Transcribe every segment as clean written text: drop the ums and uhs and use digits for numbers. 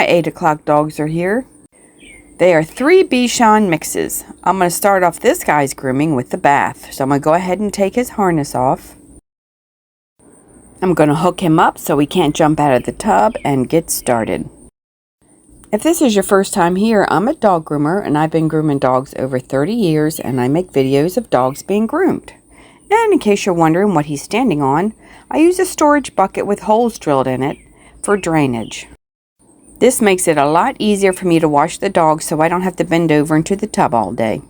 my 8 o'clock dogs are here. They are 3 Bichon mixes. I'm going to start off this guy's grooming with the bath. So I'm going to go ahead and take his harness off. I'm going to hook him up so he can't jump out of the tub and get started. If this is your first time here, I'm a dog groomer and I've been grooming dogs over 30 years and I make videos of dogs being groomed. And in case you're wondering what he's standing on, I use a storage bucket with holes drilled in it for drainage. This makes it a lot easier for me to wash the dog so I don't have to bend over into the tub all day.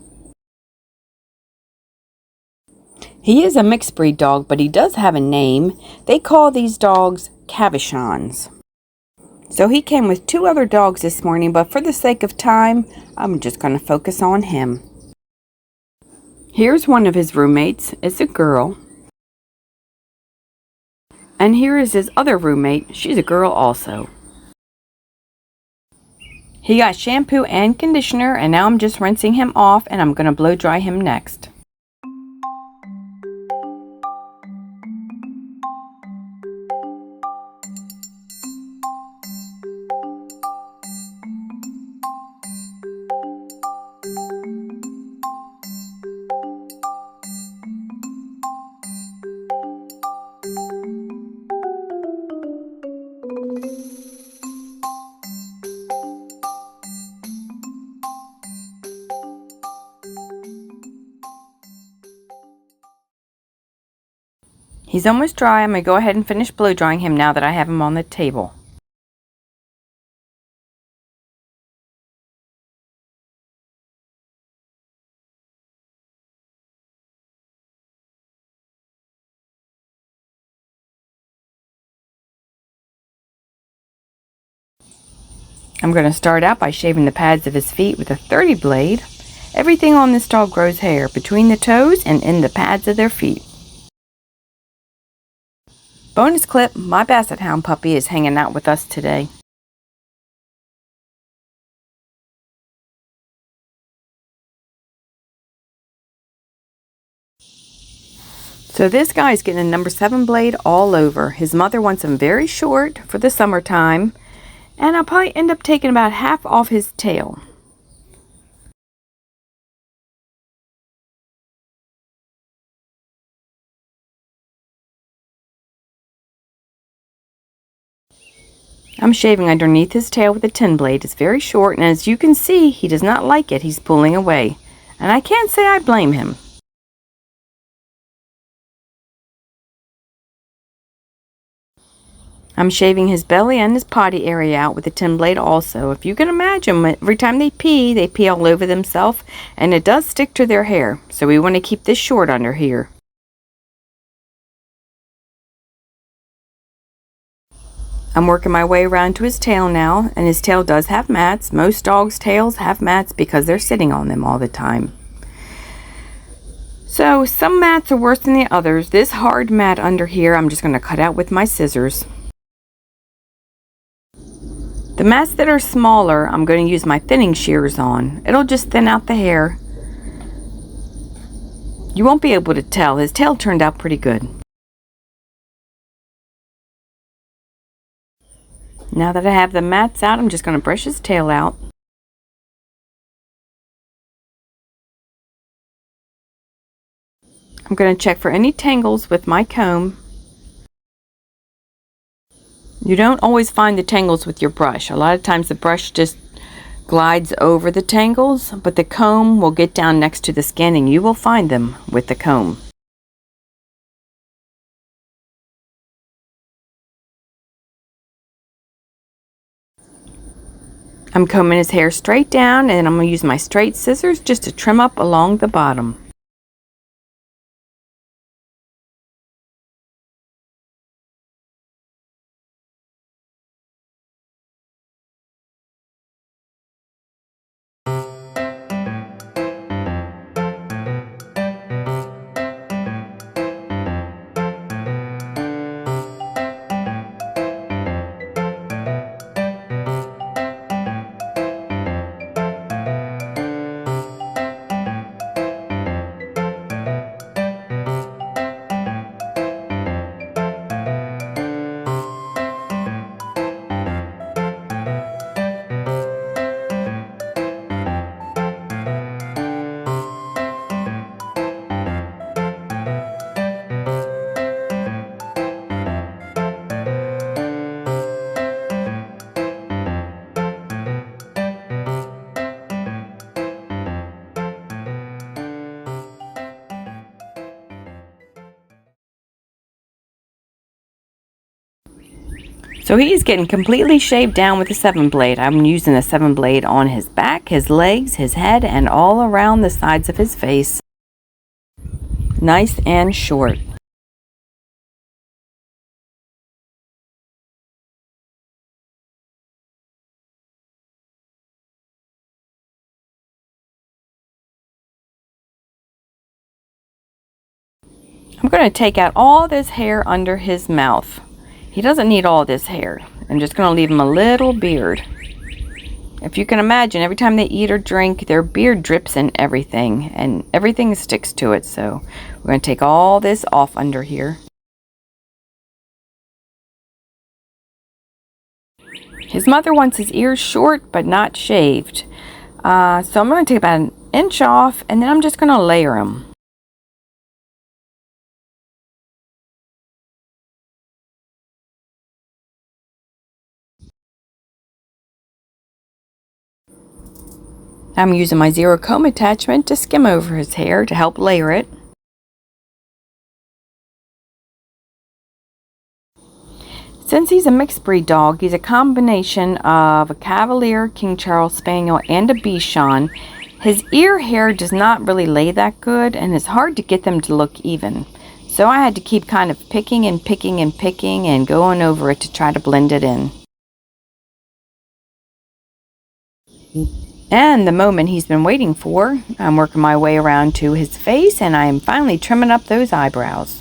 He is a mixed breed dog, but he does have a name. They call these dogs Bichons. So he came with 2 other dogs this morning, but for the sake of time, I'm just going to focus on him. Here's one of his roommates. It's a girl. And here is his other roommate. She's a girl also. He got shampoo and conditioner, and now I'm just rinsing him off, and I'm going to blow dry him next. He's almost dry. I'm going to go ahead and finish blow drying him now that I have him on the table. I'm going to start out by shaving the pads of his feet with a 30 blade. Everything on this dog grows hair between the toes and in the pads of their feet. Bonus clip, my Basset Hound puppy is hanging out with us today. So this guy's getting a number 7 blade all over. His mother wants him very short for the summertime, and I'll probably end up taking about half off his tail. I'm shaving underneath his tail with a 10 blade. It's very short, and as you can see, he does not like it. He's pulling away, and I can't say I blame him. I'm shaving his belly and his potty area out with a 10 blade also. If you can imagine, every time they pee all over themselves, and it does stick to their hair. So we want to keep this short under here. I'm working my way around to his tail now, and his tail does have mats. Most dogs' tails have mats because they're sitting on them all the time. So some mats are worse than the others. This hard mat under here, I'm just going to cut out with my scissors. The mats that are smaller, I'm going to use my thinning shears on. It'll just thin out the hair. You won't be able to tell. His tail turned out pretty good. Now that I have the mats out, I'm just going to brush his tail out. I'm going to check for any tangles with my comb. You don't always find the tangles with your brush. A lot of times the brush just glides over the tangles, but the comb will get down next to the skin and you will find them with the comb. I'm combing his hair straight down, and I'm going to use my straight scissors just to trim up along the bottom. So he's getting completely shaved down with a 7-blade. I'm using a 7-blade on his back, his legs, his head, and all around the sides of his face. Nice and short. I'm going to take out all this hair under his mouth. He doesn't need all this hair. I'm just going to leave him a little beard. If you can imagine, every time they eat or drink, their beard drips in everything, and everything sticks to it. So we're going to take all this off under here. His mother wants his ears short but not shaved. So I'm going to take about 1 inch off, and then I'm just going to layer them. I'm using my zero comb attachment to skim over his hair to help layer it. Since he's a mixed breed dog, he's a combination of a Cavalier, King Charles Spaniel, and a Bichon. His ear hair does not really lay that good, and it's hard to get them to look even. So I had to keep kind of picking and picking and picking and going over it to try to blend it in. And the moment he's been waiting for, I'm working my way around to his face, and I am finally trimming up those eyebrows.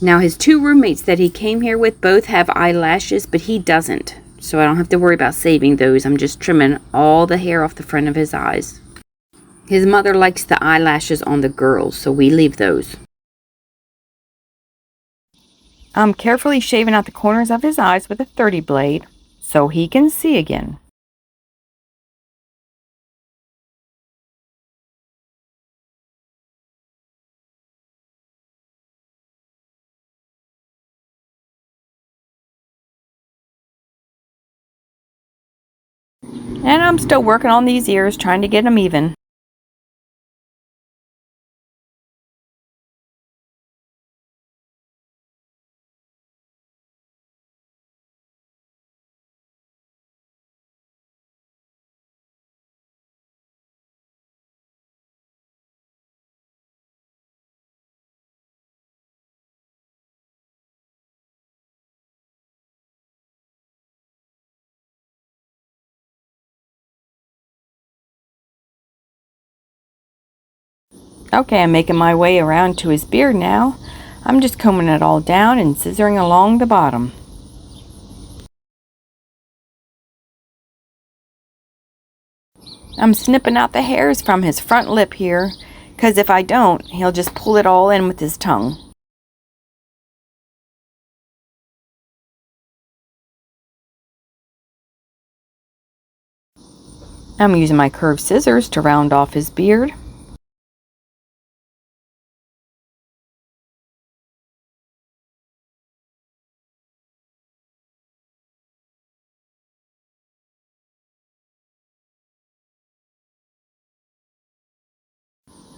Now his 2 roommates that he came here with both have eyelashes, but he doesn't. So I don't have to worry about saving those. I'm just trimming all the hair off the front of his eyes. His mother likes the eyelashes on the girls, so we leave those. I'm carefully shaving out the corners of his eyes with a 30 blade so he can see again. And I'm still working on these ears, trying to get them even. Okay, I'm making my way around to his beard now. I'm just combing it all down and scissoring along the bottom. I'm snipping out the hairs from his front lip here, because if I don't, he'll just pull it all in with his tongue. I'm using my curved scissors to round off his beard.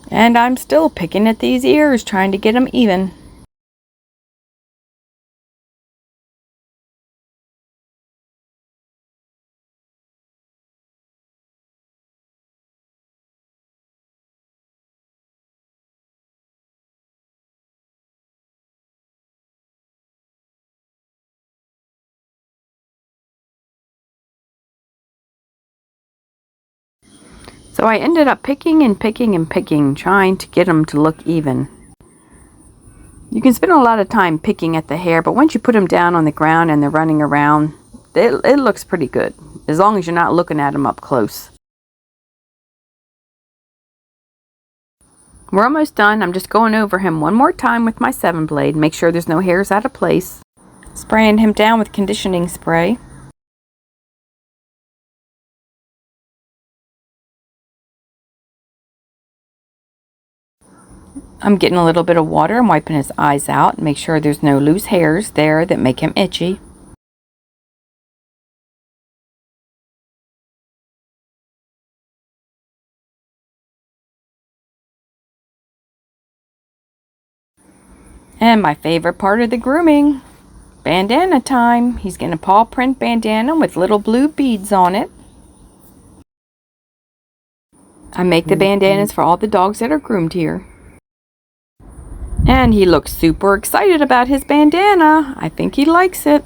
And I'm still picking at these ears, trying to get them even. So I ended up picking and picking and picking, trying to get them to look even. You can spend a lot of time picking at the hair, but once you put them down on the ground and they're running around, it looks pretty good, as long as you're not looking at them up close. We're almost done. I'm just going over him one more time with my 7-blade, make sure there's no hairs out of place. Spraying him down with conditioning spray. I'm getting a little bit of water and wiping his eyes out and make sure there's no loose hairs there that make him itchy. And my favorite part of the grooming, bandana time. He's getting a paw print bandana with little blue beads on it. I make the bandanas for all the dogs that are groomed here. And he looks super excited about his bandana. I think he likes it.